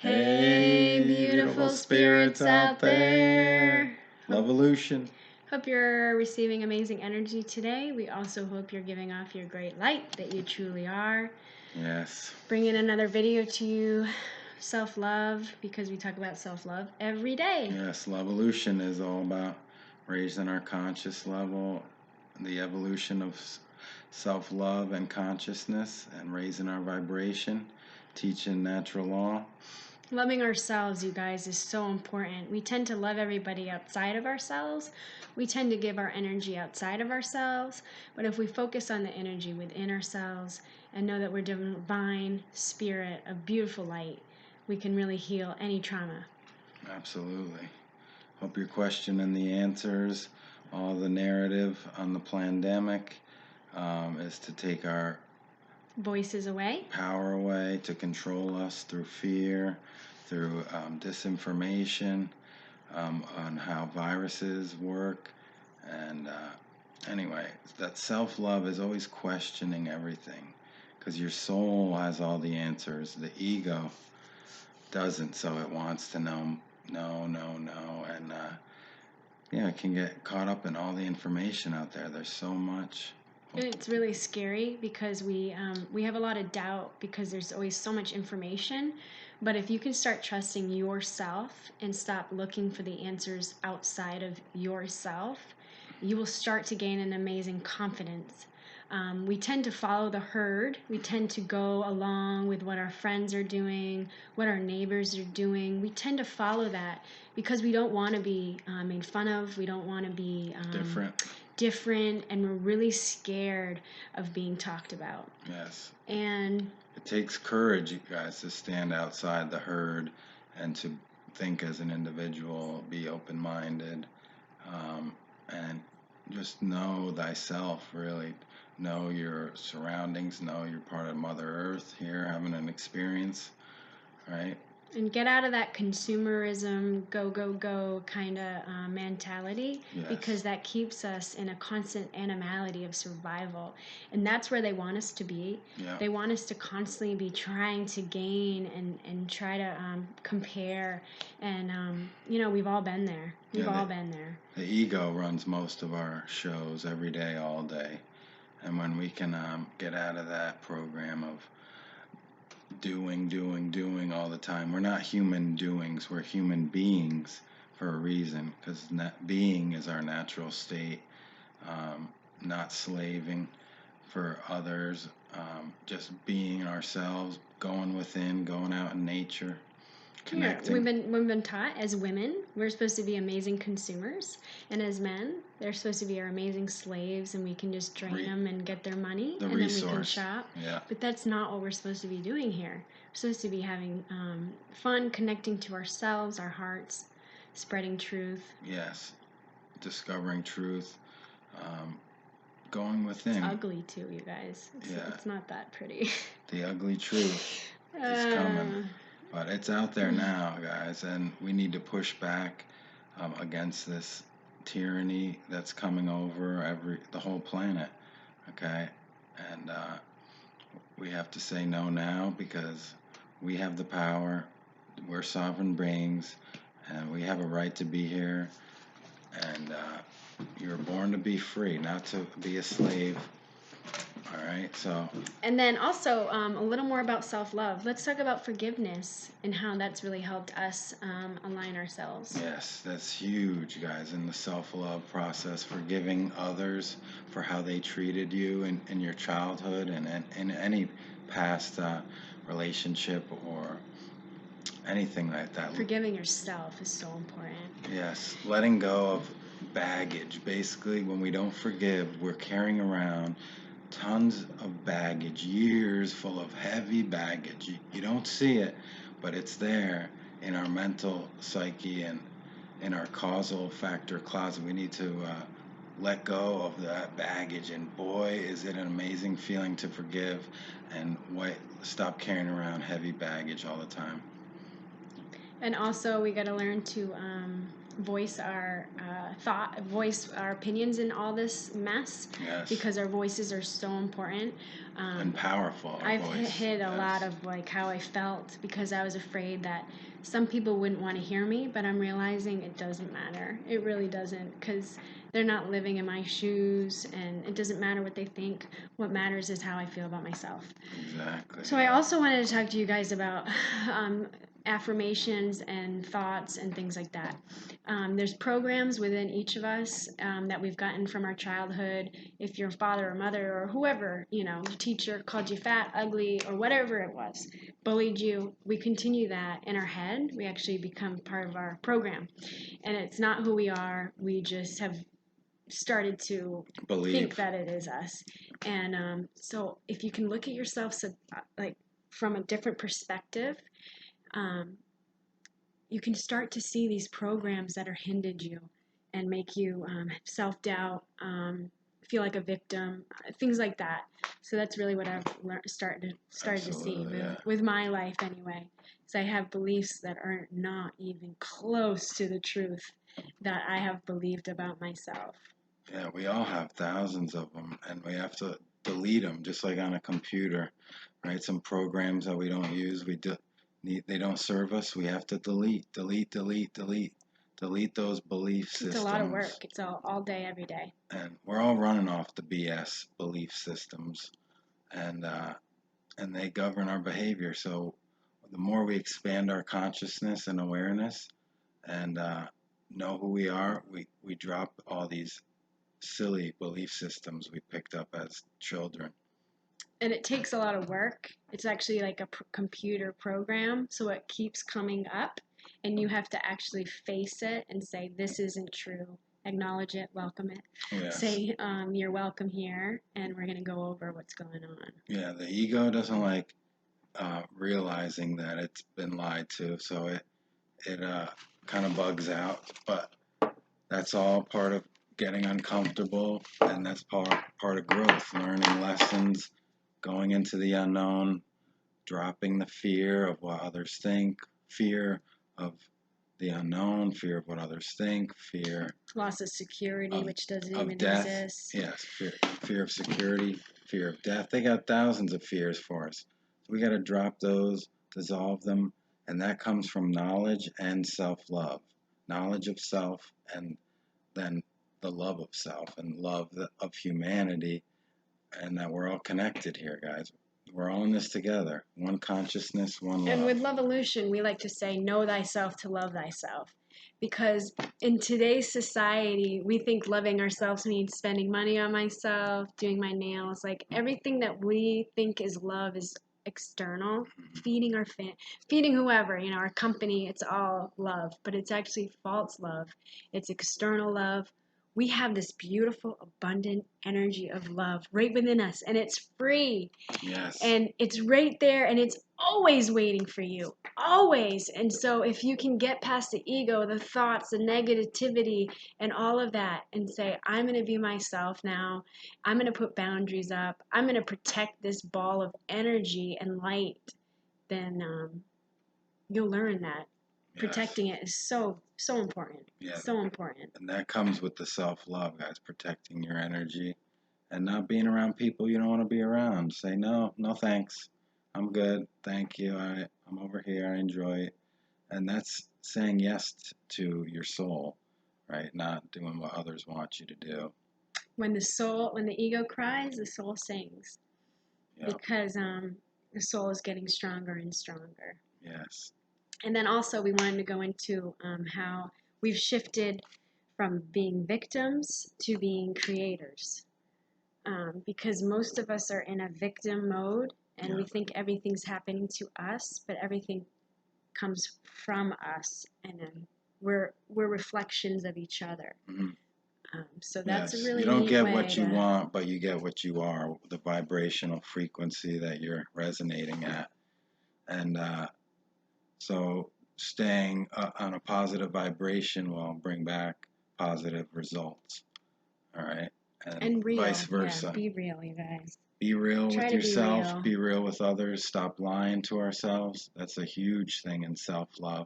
Hey, beautiful spirits out there. Luv-A-Lution. Hope you're receiving amazing energy today. We also hope you're giving off your great light that you truly are. Yes. Bringing another video to you, self-love, because we talk about self-love every day. Yes, Luv-A-Lution is all about raising our conscious level, the evolution of self-love and consciousness, and raising our vibration, teaching natural law. Loving ourselves, you guys, is so important. We tend to love everybody outside of ourselves. We tend to give our energy outside of ourselves. But if we focus on the energy within ourselves and know that we're divine spirit of beautiful light, we can really heal any trauma. Absolutely. Hope you're questioning the answers. All the narrative on the pandemic is to take our voices away, power away, to control us through fear, through disinformation, on how viruses work. And anyway, that self-love is always questioning everything, because your soul has all the answers. The ego doesn't, so it wants to know no, and yeah, it can get caught up in all the information out there. There's so much. And it's really scary because we have a lot of doubt because there's always so much information. But if you can start trusting yourself and stop looking for the answers outside of yourself, you will start to gain an amazing confidence. We tend to follow the herd. We tend to go along with what our friends are doing, what our neighbors are doing. We tend to follow that because we don't want to be made fun of. We don't want to be different, and we're really scared of being talked about. Yes. And it takes courage, you guys, to stand outside the herd and to think as an individual, be open-minded, and just know thyself, really. Know your surroundings, know you're part of Mother Earth here, having an experience, right? And get out of that consumerism, go kind of mentality, yes. Because that keeps us in a constant animality of survival. And that's where they want us to be. Yeah. They want us to constantly be trying to gain and try to compare. And, we've all been there. We've all been there. The ego runs most of our shows every day, all day. And when we can get out of that program of doing all the time. We're not human doings. We're human beings for a reason, because being is our natural state, not slaving for others, just being ourselves, going within, going out in nature, connecting. Yeah, we've been taught as women we're supposed to be amazing consumers, and as men they're supposed to be our amazing slaves, and we can just drain them and get their money, and resource. Then we can shop. Yeah. But that's not what we're supposed to be doing here. We're supposed to be having fun, connecting to ourselves, our hearts, spreading truth. Yes, discovering truth, going within. It's ugly too, you guys. It's not that pretty. The ugly truth is coming. But it's out there now, guys, and we need to push back against this tyranny that's coming over the whole planet, okay? And we have to say no now, because we have the power. We're sovereign beings, and we have a right to be here. And you're born to be free, not to be a slave. All right, so. And then also a little more about self-love. Let's talk about forgiveness and how that's really helped us align ourselves. Yes, that's huge, guys, in the self-love process. Forgiving others for how they treated you in your childhood and in any past relationship or anything like that. Forgiving yourself is so important. Yes, letting go of baggage. Basically, when we don't forgive, we're carrying around tons of baggage, years full of heavy baggage. You don't see it, but it's there in our mental psyche and in our causal factor closet. We need to let go of that baggage, and boy, is it an amazing feeling to forgive and stop carrying around heavy baggage all the time. And also, we got to learn to voice our voice our opinions in all this mess. Yes. Because our voices are so important. And powerful. I've hit a lot of like how I felt because I was afraid that some people wouldn't want to hear me, but I'm realizing it doesn't matter. It really doesn't, because they're not living in my shoes, and it doesn't matter what they think. What matters is how I feel about myself. Exactly. So I also wanted to talk to you guys about affirmations and thoughts and things like that. There's programs within each of us that we've gotten from our childhood. If your father or mother or whoever, your teacher called you fat, ugly, or whatever it was, bullied you, we continue that in our head. We actually become part of our program. And it's not who we are. We just have started to think that it is us. And so if you can look at yourself like from a different perspective, you can start to see these programs that are hindered you and make you self-doubt, feel like a victim, things like that. So that's really what I've started to see with my life anyway. So I have beliefs that are not even close to the truth that I have believed about myself. Yeah, we all have thousands of them, and we have to delete them, just like on a computer, right? Some programs that we don't use, they don't serve us. We have to delete those belief systems. It's a lot of work. It's all day, every day. And we're all running off the BS belief systems, and they govern our behavior. So the more we expand our consciousness and awareness, and know who we are, we drop all these silly belief systems we picked up as children. And it takes a lot of work. It's actually like a computer program, so it keeps coming up, and you have to actually face it and say, this isn't true. Acknowledge it, welcome it. Yes. Say, you're welcome here, and we're going to go over what's going on. Yeah, the ego doesn't like realizing that it's been lied to, so it kind of bugs out, but that's all part of getting uncomfortable, and that's part of growth, learning lessons, going into the unknown, dropping the fear of what others think, fear of the unknown, fear of what others think, fear loss of security, which doesn't even death. Exist. Yes, fear of security, fear of death. They got thousands of fears for us. So we got to drop those, dissolve them, and that comes from knowledge and self-love. Knowledge of self, and then the love of self and love of humanity, and that we're all connected here, guys. We're all in this together. One consciousness, one love. And with Luv-A-Lution, we like to say, know thyself to love thyself. Because in today's society, we think loving ourselves means spending money on myself, doing my nails. Like everything that we think is love is external. Feeding feeding whoever, our company, it's all love. But it's actually false love. It's external love. We have this beautiful, abundant energy of love right within us, and it's free. Yes. And it's right there, and it's always waiting for you, always. And so if you can get past the ego, the thoughts, the negativity, and all of that, and say, I'm going to be myself now, I'm going to put boundaries up, I'm going to protect this ball of energy and light, then you'll learn that. Yes. Protecting it is so important. Yeah. So important. And that comes with the self-love, guys, protecting your energy and not being around people you don't want to be around. Say, no thanks. I'm good. Thank you. I'm over here. I enjoy it. And that's saying yes to your soul, right? Not doing what others want you to do. When the ego cries, the soul sings. Yep. Because the soul is getting stronger and stronger. Yes. And then also we wanted to go into how we've shifted from being victims to being creators. Because most of us are in a victim mode, and we think everything's happening to us, but everything comes from us, and then we're reflections of each other. Mm-hmm. So that's a really you don't get what you want, but you get what you are, the vibrational frequency that you're resonating at. And so staying on a positive vibration will bring back positive results. All right? And real. Vice versa. Yeah, be real, you guys. Be real with yourself. Be real with others. Stop lying to ourselves. That's a huge thing in self-love.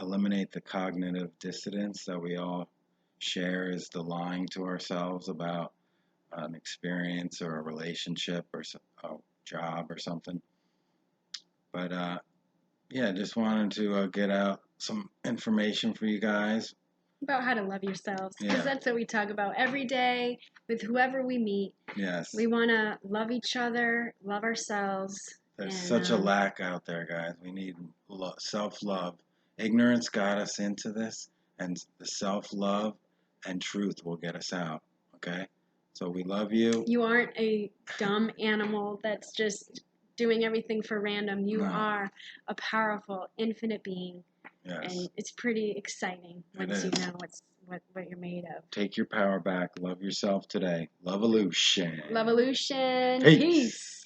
eliminate the cognitive dissonance that we all share, is the lying to ourselves about an experience or a relationship or a job or something. But yeah, just wanted to get out some information for you guys. About how to love yourselves, because Yeah. that's what we talk about every day with whoever we meet. Yes. We want to love each other, love ourselves. There's and such a lack out there, guys. We need self-love. Ignorance got us into this, and the self-love and truth will get us out. Okay? So we love you. You aren't a dumb animal that's just doing everything for random. You are a powerful, infinite being. Yes. And it's pretty exciting once you know what you're made of. Take your power back. Love yourself today. Luv-A-Lution. Luv-A-Lution. Peace. Peace.